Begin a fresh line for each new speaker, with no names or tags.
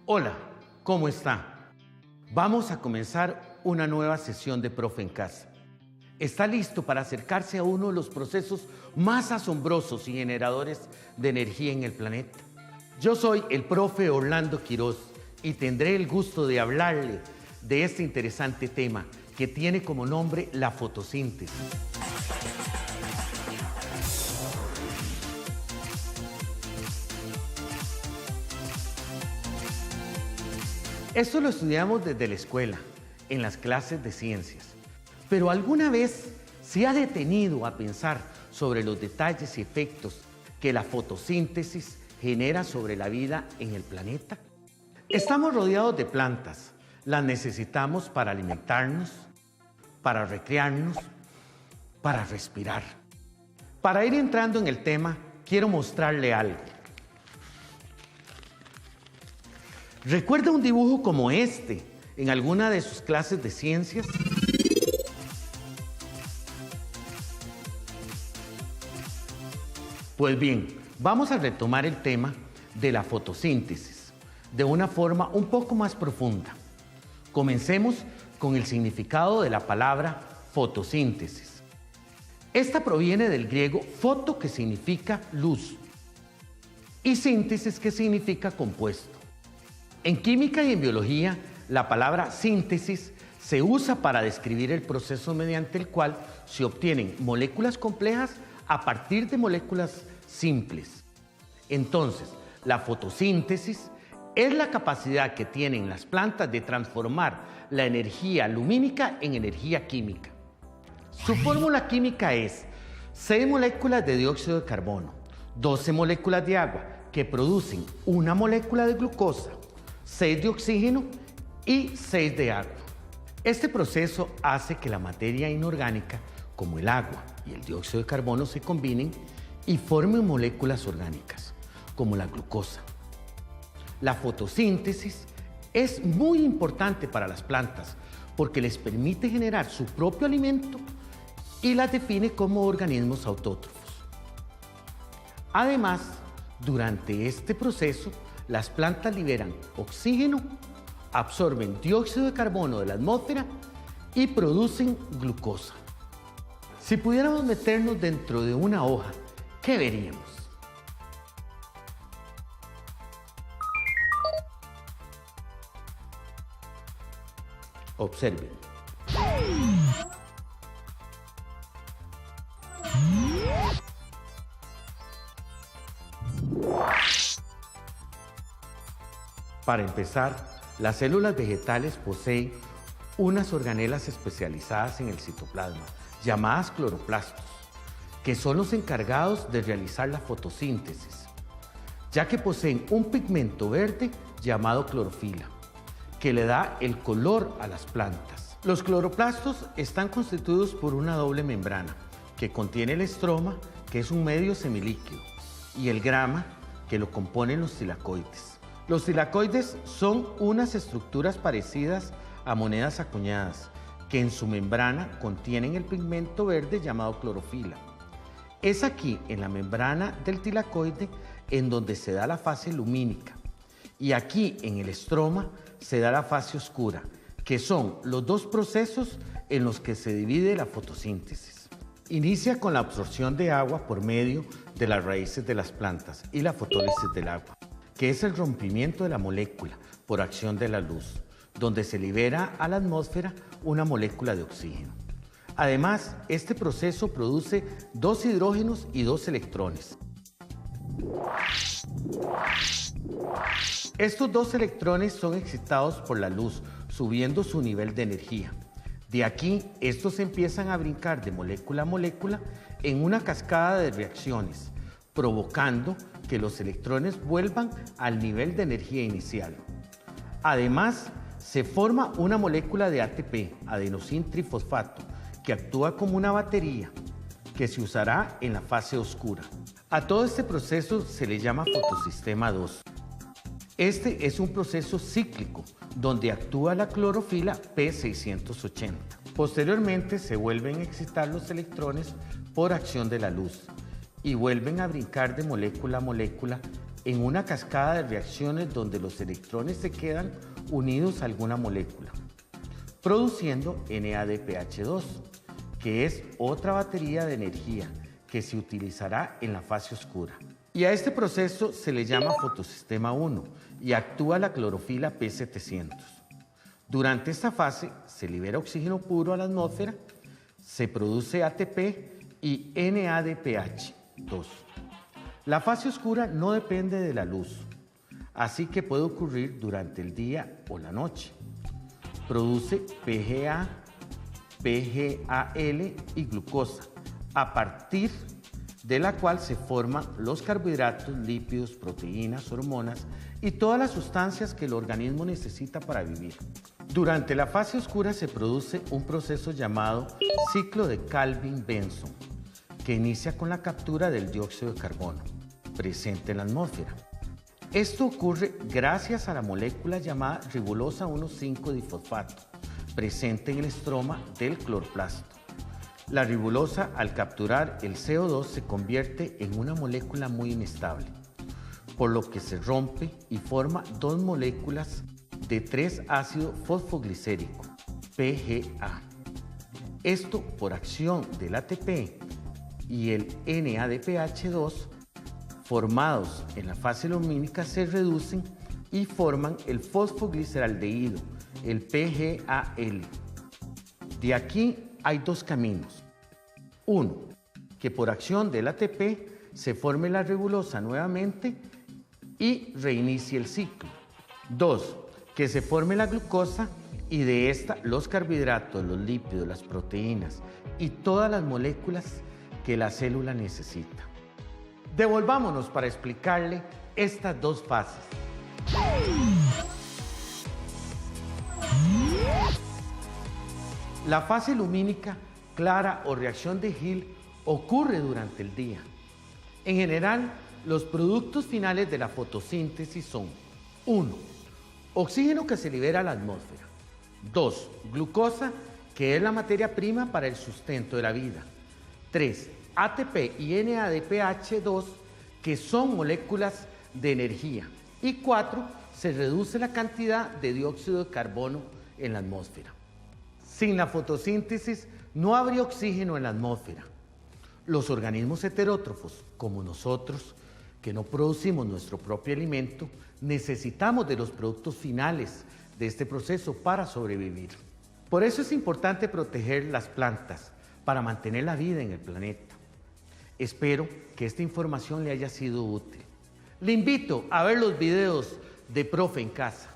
Hola, ¿cómo está? Vamos a comenzar una nueva sesión de Profe en Casa. ¿Está listo para acercarse a uno de los procesos más asombrosos y generadores de energía en el planeta? Yo soy el profe Orlando Quiroz y tendré el gusto de hablarle de este interesante tema que tiene como nombre la fotosíntesis. Esto lo estudiamos desde la escuela, en las clases de ciencias. Pero ¿alguna vez se ha detenido a pensar sobre los detalles y efectos que la fotosíntesis genera sobre la vida en el planeta? Estamos rodeados de plantas. Las necesitamos para alimentarnos, para recrearnos, para respirar. Para ir entrando en el tema, quiero mostrarle algo. ¿Recuerda un dibujo como este en alguna de sus clases de ciencias? Pues bien, vamos a retomar el tema de la fotosíntesis de una forma un poco más profunda. Comencemos con el significado de la palabra fotosíntesis. Esta proviene del griego foto, que significa luz, y síntesis, que significa compuesto. En química y en biología, la palabra síntesis se usa para describir el proceso mediante el cual se obtienen moléculas complejas a partir de moléculas simples. Entonces, la fotosíntesis es la capacidad que tienen las plantas de transformar la energía lumínica en energía química. Su fórmula química es 6 moléculas de dióxido de carbono, 12 moléculas de agua que producen una molécula de glucosa, 6 de oxígeno y 6 de agua. Este proceso hace que la materia inorgánica, como el agua y el dióxido de carbono, se combinen y formen moléculas orgánicas, como la glucosa. La fotosíntesis es muy importante para las plantas porque les permite generar su propio alimento y las define como organismos autótrofos. Además, durante este proceso, las plantas liberan oxígeno, absorben dióxido de carbono de la atmósfera y producen glucosa. Si pudiéramos meternos dentro de una hoja, ¿qué veríamos? Observen. Para empezar, las células vegetales poseen unas organelas especializadas en el citoplasma, llamadas cloroplastos, que son los encargados de realizar la fotosíntesis, ya que poseen un pigmento verde llamado clorofila, que le da el color a las plantas. Los cloroplastos están constituidos por una doble membrana, que contiene el estroma, que es un medio semilíquido, y el grama, que lo componen los tilacoides. Los tilacoides son unas estructuras parecidas a monedas acuñadas, que en su membrana contienen el pigmento verde llamado clorofila. Es aquí, en la membrana del tilacoide, en donde se da la fase lumínica, y aquí, en el estroma, se da la fase oscura, que son los dos procesos en los que se divide la fotosíntesis. Inicia con la absorción de agua por medio de las raíces de las plantas y la fotólisis del agua, que es el rompimiento de la molécula por acción de la luz, donde se libera a la atmósfera una molécula de oxígeno. Además, este proceso produce 2 hidrógenos y 2 electrones. Estos 2 electrones son excitados por la luz, subiendo su nivel de energía. De aquí, estos empiezan a brincar de molécula a molécula en una cascada de reacciones, provocando que los electrones vuelvan al nivel de energía inicial. Además, se forma una molécula de ATP, adenosín trifosfato, que actúa como una batería que se usará en la fase oscura. A todo este proceso se le llama fotosistema 2. Este es un proceso cíclico donde actúa la clorofila P680. Posteriormente se vuelven a excitar los electrones por acción de la luz y vuelven a brincar de molécula a molécula en una cascada de reacciones donde los electrones se quedan unidos a alguna molécula, produciendo NADPH2, que es otra batería de energía que se utilizará en la fase oscura. Y a este proceso se le llama fotosistema 1 y actúa la clorofila P700. Durante esta fase se libera oxígeno puro a la atmósfera, se produce ATP y NADPH2. La fase oscura no depende de la luz, así que puede ocurrir durante el día o la noche. Produce PGA, PGAL y glucosa, a partir de la cual se forman los carbohidratos, lípidos, proteínas, hormonas y todas las sustancias que el organismo necesita para vivir. Durante la fase oscura se produce un proceso llamado ciclo de Calvin-Benson, que inicia con la captura del dióxido de carbono presente en la atmósfera. Esto ocurre gracias a la molécula llamada ribolosa 1,5-difosfato, presente en el estroma del cloroplasto. La ribolosa, al capturar el CO2, se convierte en una molécula muy inestable, por lo que se rompe y forma dos moléculas de 3-ácido fosfoglicérico, PGA. Esto, por acción del ATP y el NADPH2, formados en la fase lumínica, se reducen y forman el fosfogliceraldehído, el PGAL. De aquí hay dos caminos. Uno, que por acción del ATP se forme la ribolosa nuevamente y reinicie el ciclo. Dos, que se forme la glucosa y de esta los carbohidratos, los lípidos, las proteínas y todas las moléculas que la célula necesita. Devolvámonos para explicarle estas dos fases. La fase lumínica, clara o reacción de Hill ocurre durante el día. En general, los productos finales de la fotosíntesis son 1. Oxígeno que se libera a la atmósfera. 2. Glucosa, que es la materia prima para el sustento de la vida. 3. ATP y NADPH2, que son moléculas de energía. Y 4. Se reduce la cantidad de dióxido de carbono en la atmósfera. Sin la fotosíntesis no habría oxígeno en la atmósfera. Los organismos heterótrofos, como nosotros, que no producimos nuestro propio alimento, necesitamos de los productos finales de este proceso para sobrevivir. Por eso es importante proteger las plantas para mantener la vida en el planeta. Espero que esta información le haya sido útil. Le invito a ver los videos de Profe en Casa.